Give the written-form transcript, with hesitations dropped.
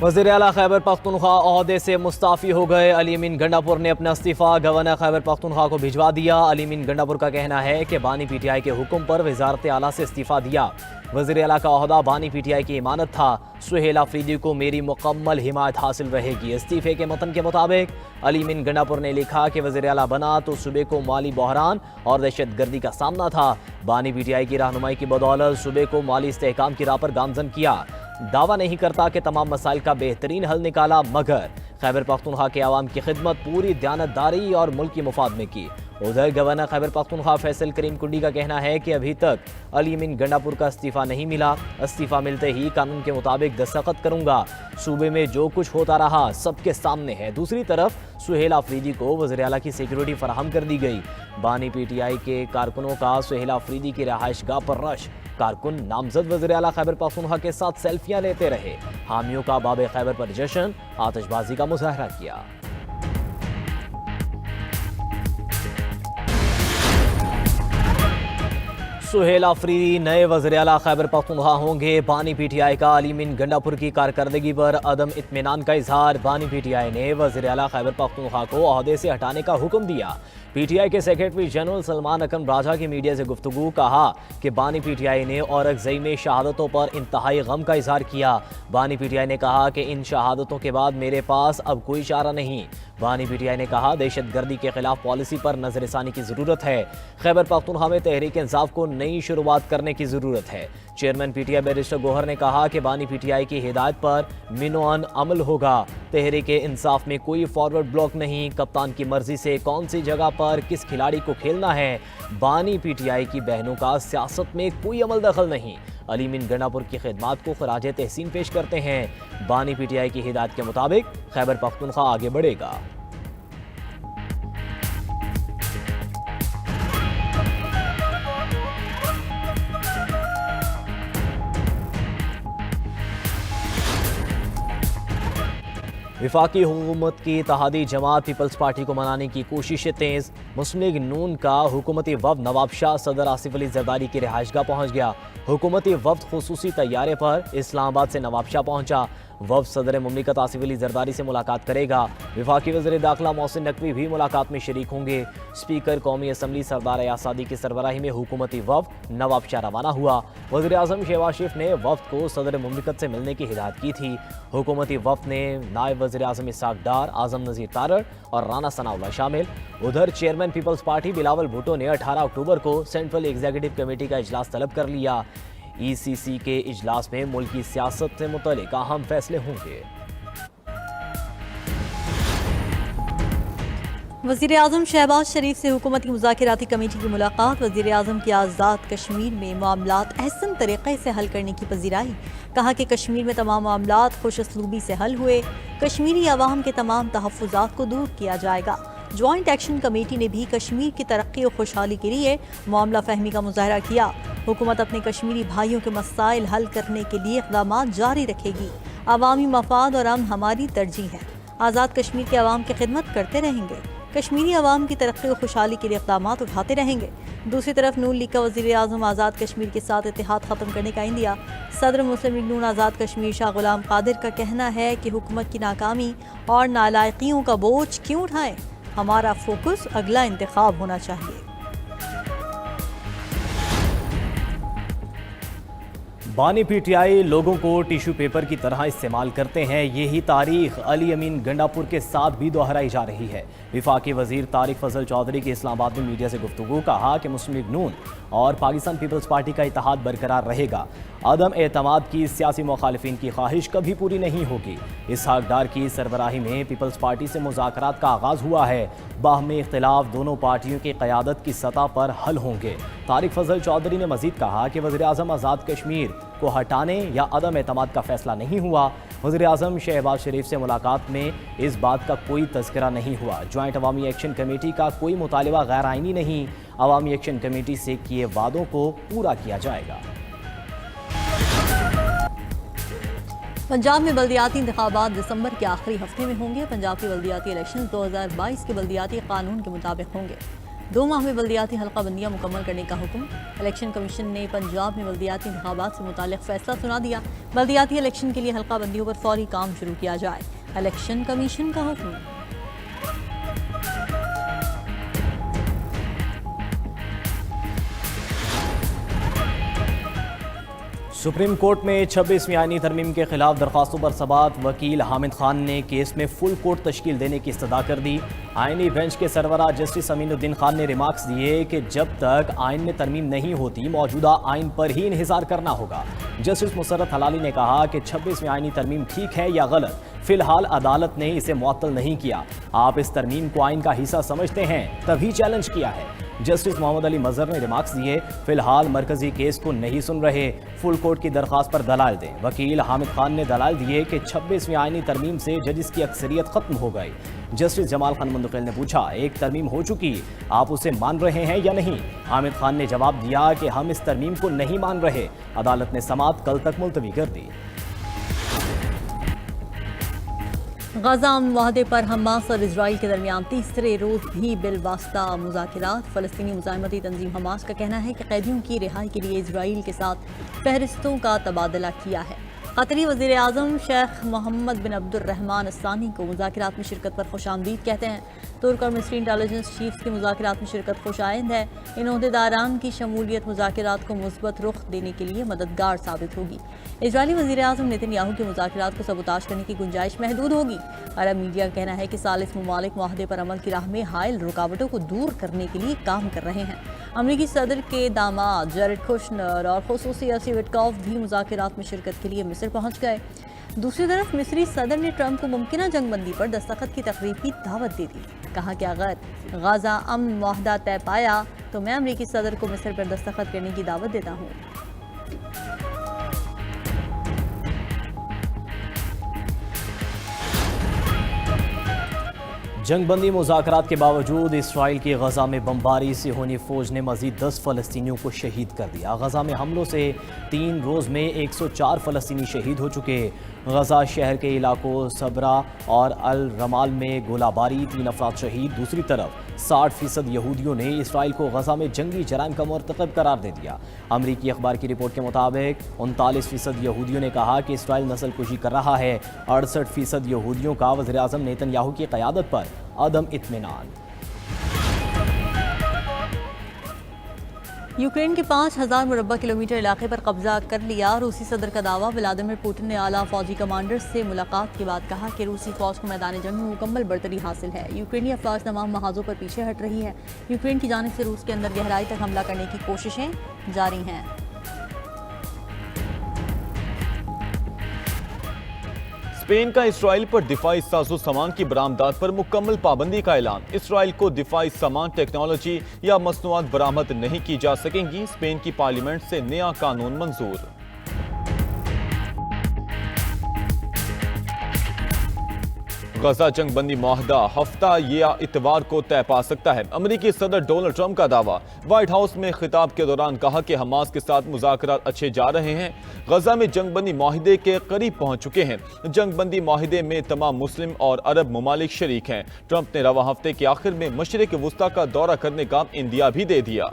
वज़ीर आला खैबर पख्तूनख्वा ओहदे से मुस्ताफ़ी हो गए। अली अमीन गंडापुर ने अपना इस्तीफ़ा गवर्नर खैबर पख्तूनख्वा को भिजवा दिया। अली अमीन गंडापुर का कहना है कि बानी पीटीआई के हुक्म पर वज़ारत आला से इस्तीफ़ा दिया। वज़ीर आला का ओहदा बानी पीटीआई की इमानत था। सुहेल आफरीदी को मेरी मुकम्मल हिमायत हासिल रहेगी। इस्तीफ़े के मतन के मुताबिक अली अमीन गंडापुर ने लिखा कि वज़ीर आला बना तो सूबे को माली बहरान और दहशत गर्दी का सामना था। बानी पीटीआई की रहनुमाई की बदौलत सूबे को माली इस्तेहकाम की राह पर गामजन किया। दावा नहीं करता कि तमाम मसाइल का बेहतरीन हल निकाला, मगर खैबर पख्तूनख्वा के आवाम की खिदमत पूरी दयानतदारी और मुल्की मुफाद में की। उधर गवर्नर खैबर पख्तूनख्वा फैसल करीम कुंडी का कहना है कि अभी तक अली अमीन गंडापुर का इस्तीफ़ा नहीं मिला। इस्तीफ़ा मिलते ही कानून के मुताबिक दस्तखत करूंगा। सूबे में जो कुछ होता रहा सबके सामने है। दूसरी तरफ सुहेल आफरीदी को वज़ीर आला की सिक्योरिटी फराहम कर दी गई। बानी पीटीआई के कारकुनों का सुहेल आफरीदी की रहायशगाह पर रश। कारकुन नामजद वज़ीर आला खैबर पख्तूनख्वा के साथ सेल्फियां लेते रहे। हामियों का बाब खैबर पर जश्न, आतिशबाजी का मुजाहरा किया। सुहेल आफरीदी नए वज़ीर आला खैबर पख्तूनख्वा होंगे। बानी पीटीआई का अली अमीन गंडापुर की कारकर्दगी पर अदम इत्मीनान का इजहार। बानी पीटीआई ने वज़ीर आला खैबर पख्तूनख्वा को ओहदे से हटाने का हुक्म दिया। पीटीआई के सेक्रेटरी जनरल सलमान अकरम राजा की मीडिया से गुफ्तगू कहा कि बानी पीटीआई ने औरंगज़ई में शहादतों पर इंतहाई गम का इजहार किया। बानी पीटीआई ने कहा कि इन शहादतों के बाद मेरे पास अब कोई चारा नहीं। बानी पीटीआई ने कहा दहशत गर्दी के खिलाफ पॉलिसी पर नजरसानी की जरूरत है। खैबर पख्तूनख्वा में तहरीक इंसाफ को नई शुरुआत करने की जरूरत है। चेयरमैन पीटीआई बैरिस्टर गोहर ने कहा कि बानी पीटीआई की हिदायत पर मिनोअन अमल होगा। तहरीक इंसाफ में कोई फॉरवर्ड ब्लॉक नहीं। कप्तान की मर्जी से कौन सी जगह पर किस खिलाड़ी को खेलना है। बानी पीटीआई की बहनों का सियासत में कोई अमल दखल नहीं। अली अमीन गंडापुर की खिदमात को खराज तहसीन पेश करते हैं। बानी पीटीआई की हिदायत के मुताबिक खैबर पख्तूनख्वा आगे बढ़ेगा। वफाकी हुकूमत की इत्तेहादी जमात पीपल्स पार्टी को मनाने की कोशिशें तेज। मुस्लिम लीग नून का हुकूमती वफ्द नवाब शाह सदर आसिफ अली जरदारी की रिहाइशगाह पहुँच गया। हुकूमती वफ्द खुसूसी तैयारे पर इस्लामाबाद से नवाब शाह पहुँचा। वफ्द सदर मुमलिकत आसिफ अली जरदारी से मुलाकात करेगा। वफाकी वज़ीर दाखिला मोहसिन नकवी भी मुलाकात में शरीक होंगे। स्पीकर कौमी असम्बली सरदार यासादी की सरबराही में हुकूमती वफ्द नवाब शाह रवाना हुआ। वज़ीर आज़म शहबाज शरीफ ने वफ्द को सदर मुमलिकत से मिलने की हिदायत की थी। हुकूमती वफ्द ने नायब वज़ीर आज़म इसहाक़ डार, आज़म नज़ीर तारड़ और राना सनाउल्लाह शामिल। उधर chairman Peoples Party Bilawal Bhutto ने 18 अक्टूबर को सेंट्रल एग्जीक्यूटिव कमेटी का इजलास तलब कर लिया। ईसीसी के इजलास में मुल्की सियासत से मुतल्लिक़ अहम फैसले होंगे। वज़ीर आज़म शहबाज शरीफ से हुकूमती मुज़ाकिराती कमेटी की मुलाकात। वज़ीर आज़म की आज़ाद कश्मीर में मामलात अहसन तरीक़े से हल करने की पज़ीराई। कहा कि कश्मीर में तमाम मामलात खुशअस्लूबी से हल हुए। कश्मीरी अवाम के तमाम तहफ़्फ़ुज़ात को दूर किया जाएगा। जॉइंट एक्शन कमेटी ने भी कश्मीर की तरक्की और खुशहाली के लिए मामला फहमी का मुजाहरा किया। हुकूमत अपने कश्मीरी भाइयों के मसाइल हल करने के लिए इक़दामात जारी रखेगी। अवामी मफाद और अमन हमारी तरजीह है। आज़ाद कश्मीर के अवाम की खिदमत करते रहेंगे। कश्मीरी अवाम की तरक्की और खुशहाली के लिए इक़दामात उठाते रहेंगे। दूसरी तरफ नून लीग का वज़ीर आज़म आज़ाद कश्मीर के साथ इत्तेहाद ख़त्म करने का इंदिया। सदर मुस्लिम लीग नून आज़ाद कश्मीर शाह गुलाम कादिर का कहना है कि हुकूमत की नाकामी और नालायकियों का बोझ क्यों उठाएं। हमारा फोकस अगला इंतखाब होना चाहिए। बानी पीटीआई लोगों को टिश्यू पेपर की तरह इस्तेमाल करते हैं। यही तारीख अली अमीन गंडापुर के साथ भी दोहराई जा रही है। वफाकी वज़ीर तारिक फजल चौधरी की इस्लामाबाद में मीडिया से गुफ्तगू। कहा कि मुस्लिम लीग नून और पाकिस्तान पीपल्स पार्टी का इत्तेहाद बरकरार रहेगा। अदम एतमाद की सियासी मुखालिफिन की ख्वाहिश कभी पूरी नहीं होगी। इसहाक़ डार की सरबराही में पीपल्स पार्टी से मुज़ाकरात का आगाज़ हुआ है। बाहमी इख्तिलाफ दोनों पार्टियों की क़यादत की सतह पर हल होंगे। तारिक फजल चौधरी ने मज़ीद कहा कि वज़ीर आज़म आज़ाद कश्मीर को हटाने या अदम एतमाद का फैसला नहीं हुआ। वज़ीर आज़म शहबाज शरीफ से मुलाकात में इस बात का कोई तज़किरा नहीं हुआ। जॉइंट अवामी एक्शन कमेटी का कोई मुतालिबा गैर आइनी नहीं। अवामी एक्शन कमेटी से किए वादों को पूरा किया जाएगा। पंजाब में बल्दियाती इंतखाबात दिसंबर के आखिरी हफ्ते में होंगे। पंजाब के बल्दियाती इलेक्शन 2022 के बल्दियाती कानून के मुताबिक होंगे। 2 माह में बल्दियाती हल्का बंदियाँ मुकम्मल करने का हुक्म। इलेक्शन कमीशन ने पंजाब में बल्दियाती इंतखाबात से मुताल्लिक फैसला सुना दिया। बल्दियाती इलेक्शन के लिए हल्का बंदियों पर फौरी काम शुरू किया जाए, इलेक्शन कमीशन का हुक्म। सुप्रीम कोर्ट में 26वीं आईनी तरमीम के खिलाफ दरखास्तों पर समाअत। वकील हामिद खान ने केस में फुल कोर्ट तश्कील देने की इस्तदा कर दी। आईनी बेंच के सरबराह जस्टिस अमीनुद्दीन खान ने रिमार्क्स दिए कि जब तक आइन में तरमीम नहीं होती मौजूदा आइन पर ही इन्हिसार करना होगा। जस्टिस मुसर्रत हलाली ने कहा कि 26वीं आईनी तरमीम ठीक है या गलत, फिलहाल अदालत ने इसे मुअत्तल नहीं किया। आप इस तरमीम को आइन का हिस्सा समझते हैं तभी चैलेंज किया है। जस्टिस मोहम्मद अली मजहर ने रिमार्क्स दिए, फिलहाल मरकजी केस को नहीं सुन रहे, फुल कोर्ट की दरखास्त पर दलाल दें। वकील हामिद खान ने दलाल दिए कि 26वीं आईनी तरमीम से जजिस की अक्सरियत खत्म हो गई। जस्टिस जमाल खान मुंतकिल ने पूछा, एक तरमीम हो चुकी, आप उसे मान रहे हैं या नहीं? हामिद खान ने जवाब दिया कि हम इस तरमीम को नहीं मान रहे। अदालत ने समाअत कल तक मुलतवी कर दी। गजा मुआहदे पर हमास और इजराइल के दरमियान तीसरे रोज भी बिलवास्ता मुज़ाकिरात। फ़लस्तीनी मुज़ाहिमती तंजीम हमास का कहना है कि कैदियों की रिहाई के लिए इजराइल के साथ फहरिस्तों का तबादला किया है। कतरी वज़ीर आज़म शेख मोहम्मद बिन अब्दुर्रहमान अस्सानी को मुज़ाकिरात में शिरकत पर खुशामदीद कहते हैं। तुर्क और मिस्री इंटेलिजेंस चीफ्स की मुज़ाकिरात में शिरकत खुशाइंद है। इन ओहदेदारान की शमूलियत मुज़ाकिरात को मुस्बत रुख देने के लिए मददगार साबित होगी। इजरायली वज़ीर आज़म नेतन्याहू के मुज़ाकिरात को सबूताज करने की गुंजाइश महदूद होगी। अरब मीडिया का कहना है कि सालिस मुमालिक मुआहदे पर अमल की राह में हायल रुकावटों को दूर करने के लिए काम कर रहे हैं। अमरीकी सदर के दामाद जेरेड कुशनर और खुसूसी अर्सी विटकॉफ भी मुज़ाकिरात में शिरकत के लिए मिस्र पहुंच गए। दूसरी तरफ मिस्री सदर ने ट्रंप को मुमकिना जंगबंदी पर दस्तखत की तकरीब की दावत दे दी। कहा कि अगर गाजा अमन मुआहदा तय पाया तो मैं अमरीकी सदर को मिस्र पर दस्तखत करने की दावत देता हूँ। जंगबंदी मुज़ाकरात के बावजूद इसराइल की गजा में बमबारी से होनी फौज ने मजीद 10 फ़लस्तीनियों को शहीद कर दिया। गजा में हमलों से 3 रोज़ में 104 फ़लस्तीनी शहीद हो चुके। गजा शहर के इलाकों सबरा और अल रमाल में गोलाबारी, 3 अफराद शहीद। दूसरी तरफ 60% यहूदियों ने इसराइल को गजा में जंगी जराइम का मरतकब करार दे दिया। अमरीकी अखबार की रिपोर्ट के मुताबिक 39% यहूदियों ने कहा कि इसराइल नस्लकुशी कर रहा है। 68% यहूदियों का वज़ीर आज़म नेतन्याहू की क़यादत पर अदम इत्मीनान। यूक्रेन के 5000 मुरब्बा किलोमीटर इलाके पर कब्जा कर लिया। रूसी सदर का दावा। व्लादिमीर पुतिन ने आला फौजी कमांडर्स से मुलाकात के बाद कहा कि रूसी फौज को मैदान जंग में मुकम्मल बर्तरी हासिल है। यूक्रेनी अफवाज तमाम महाजों पर पीछे हट रही है। यूक्रेन की जानिब से रूस के अंदर गहराई तक हमला करने की कोशिशें जारी हैं। स्पेन का इसराइल पर दिफाई साजो सामान की बरामदात पर मुकम्मल पाबंदी का ऐलान। इसराइल को दिफाई सामान, टेक्नोलॉजी या मसनूआत बरामद नहीं की जा सकेंगी। स्पेन की पार्लियामेंट से नया कानून मंजूर। गजा जंगबंदी मुआहदा हफ्ता या इतवार को तय पा सकता है। अमरीकी सदर डोनाल्ड ट्रंप का दावा। व्हाइट हाउस में खिताब के दौरान कहा कि हमास के साथ मुज़ाकरात अच्छे जा रहे हैं। गजा में जंगबंदी मुआहदे के करीब पहुंच चुके हैं। जंगबंदी मुआहदे में तमाम मुस्लिम और अरब ममालिक शरीक हैं। ट्रंप ने रवा हफ्ते के आखिर में मशरिक वुस्ता का दौरा करने का इंदिया भी दे दिया।